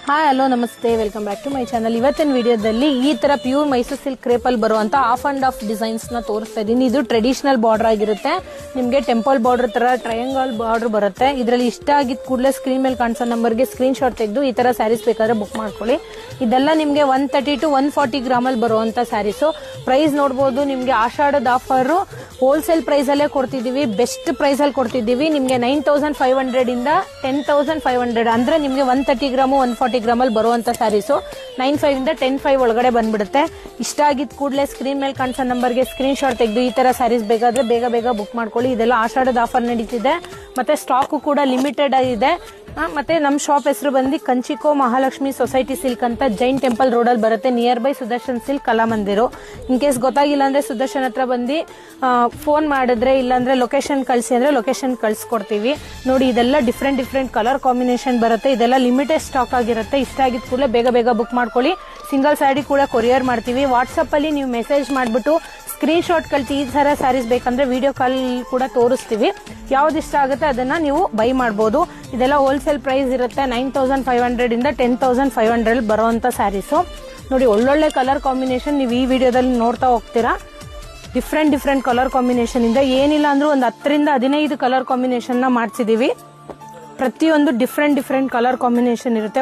Hi hello ನಮಸ್ತೆ, welcome back to my channel. ಇವತ್ತಿನ ವಿಡಿಯೋದಲ್ಲಿ ಈ ತರ ಪ್ಯೂರ್ ಮೈಸೂರು ಸಿಲ್ಕ್ ಕ್ರೇಪ್ ಅಲ್ಲಿ ಬರುವಂತ ಆಫ್ ಅಂಡ್ ಆಫ್ ಡಿಸೈನ್ಸ್ ನ ತೋರಿಸ್ತಾ ಇದೀನಿ. ಇದು ಟ್ರೆಡಿಷನಲ್ ಬಾರ್ಡರ್ ಆಗಿರುತ್ತೆ. ನಿಮ್ಗೆ ಟೆಂಪಲ್ ಬಾರ್ಡರ್ ತರ ಟ್ರಯಾಂಗಲ್ ಬಾರ್ಡರ್ ಬರುತ್ತೆ. ಇದರಲ್ಲಿ ಇಷ್ಟ ಆಗಿದ್ ಕೂಡಲೇ ಸ್ಕ್ರೀನ್ ಮೇಲೆ ಕಾಣಿಸೋ ನಂಬರ್ಗೆ ಸ್ಕ್ರೀನ್ ಶಾಟ್ ತೆಗೆದು ಈ ತರ ಸ್ಯಾರೀಸ್ ಬೇಕಾದ್ರೆ ಬುಕ್ ಮಾಡ್ಕೊಳ್ಳಿ. ಇದೆಲ್ಲ ನಿಮ್ಗೆ 130 to 140 ಗ್ರಾಮ್ ಅಲ್ಲಿ ಬರುವಂತ ಸ್ಯಾರೀಸ್. ಪ್ರೈಸ್ ನೋಡಬಹುದು, ನಿಮ್ಗೆ ಆಷಾಢದ ಆಫರ್ ಹೋಲ್ಸೇಲ್ ಪ್ರೈಸ್ ಅಲ್ಲೇ ಕೊಡ್ತಿದೀವಿ, ಬೆಸ್ಟ್ ಪ್ರೈಸ್ ಅಲ್ಲಿ ಕೊಡ್ತಿದೀವಿ. ನಿಮ್ಗೆ 9500 ಇಂದ 10500 ಅಂದ್ರೆ ನಿಮ್ಗೆ 130 ಗ್ರಾಮ್ 140 ಗ್ರಾಮ್ ಅಲ್ಲಿ ಬರುವಂತ ಸ್ಯಾರೀಸು 95 ಇಂದ 105 ಒಳಗಡೆ ಬಂದ್ಬಿಡುತ್ತೆ. ಇಷ್ಟ ಆಗಿದ್ ಕೂಡಲೇ ಸ್ಕ್ರೀನ್ ಮೇಲೆ ಕಾಣಿಸೋ ನಂಬರ್ಗೆ ಸ್ಕ್ರೀನ್ ಶಾಟ್ ತೆಗೆದು ಈ ತರ ಸ್ಯಾರೀಸ್ ಬೇಕಾದ್ರೆ ಬೇಗ ಬೇಗ ಬುಕ್ ಮಾಡ್ಕೊಳ್ಳಿ. ಇದೆಲ್ಲ ಆಷಾಢದ ಆಫರ್ ನಡೀತಿದೆ, ಮತ್ತೆ ಸ್ಟಾಕ್ ಕೂಡ ಲಿಮಿಟೆಡ್ ಆಗಿದೆ. ಮತ್ತೆ ನಮ್ ಶಾಪ್ ಹೆಸರು ಬಂದು ಕಂಚಿಕೋ ಮಹಾಲಕ್ಷ್ಮಿ ಸೊಸೈಟಿ ಸಿಲ್ಕ್ ಅಂತ ಜೈನ್ ಟೆಂಪಲ್ ರೋಡ್ ಅಲ್ಲಿ ಬರುತ್ತೆ, near by Sudarshan silk Kalamandir. In case ಗೊತ್ತಾಗಿಲ್ಲ ಅಂದ್ರೆ ಸುದರ್ಶನ್ ಹತ್ರ ಬಂದು ಫೋನ್ ಮಾಡಿದ್ರೆ, ಇಲ್ಲಾಂದ್ರೆ ಲೊಕೇಶನ್ ಕಳ್ಸಿ ಅಂದ್ರೆ ಲೊಕೇಶನ್ ಕಳ್ಸಿಕೊಡ್ತೀವಿ. ನೋಡಿ, ಇದೆಲ್ಲ ಡಿಫ್ರೆಂಟ್ ಕಲರ್ ಕಾಂಬಿನೇಷನ್ ಬರುತ್ತೆ. ಇದೆಲ್ಲ ಲಿಮಿಟೆಡ್ ಸ್ಟಾಕ್ ಆಗಿರುತ್ತೆ. ಇಷ್ಟ ಆಗಿದ್ ಕೂಡಲೇ ಬೇಗ ಬೇಗ ಬುಕ್ ಮಾಡ್ಕೊಳ್ಳಿ. ಸಿಂಗಲ್ ಸ್ಯಾರಿ ಕೂಡ ಕೊರಿಯರ್ ಮಾಡ್ತೀವಿ. ವಾಟ್ಸ್ಆಪ್ ಅಲ್ಲಿ ನೀವು ಮೆಸೇಜ್ ಮಾಡ್ಬಿಟ್ಟು ಸ್ಕ್ರೀನ್ ಶಾಟ್ ಕಳಿಸಿ ಈ ತರ ಸ್ಯಾರೀಸ್ ಬೇಕಂದ್ರೆ ವಿಡಿಯೋ ಕಾಲ್ ಕೂಡ ತೋರಿಸ್ತೀವಿ. ಯಾವ್ದು ಇಷ್ಟ ಆಗುತ್ತೆ ಅದನ್ನ ನೀವು ಬೈ ಮಾಡಬಹುದು. ಇದೆಲ್ಲ ಹೋಲ್ಸೇಲ್ ಪ್ರೈಸ್ ಇರುತ್ತೆ. 9500 ಇಂದ 10500 ಬರುವಂತ ಸ್ಯಾರೀಸು. ನೋಡಿ, ಒಳ್ಳೊಳ್ಳೆ ಕಲರ್ ಕಾಂಬಿನೇಷನ್ ನೀವು ಈ ವಿಡಿಯೋದಲ್ಲಿ ನೋಡ್ತಾ ಹೋಗ್ತೀರಾ. ಡಿಫ್ರೆಂಟ್ ಕಲರ್ ಕಾಂಬಿನೇಷನ್ ಇಂದ ಏನಿಲ್ಲ ಅಂದ್ರೂ ಒಂದು 10 ರಿಂದ 15 ಕಲರ್ ಕಾಂಬಿನೇಷನ್ ನ ಮಾಡ್ಸಿದೀವಿ. ಪ್ರತಿಯೊಂದು ಡಿಫ್ರೆಂಟ್ ಕಲರ್ ಕಾಂಬಿನೇಷನ್ ಇರುತ್ತೆ.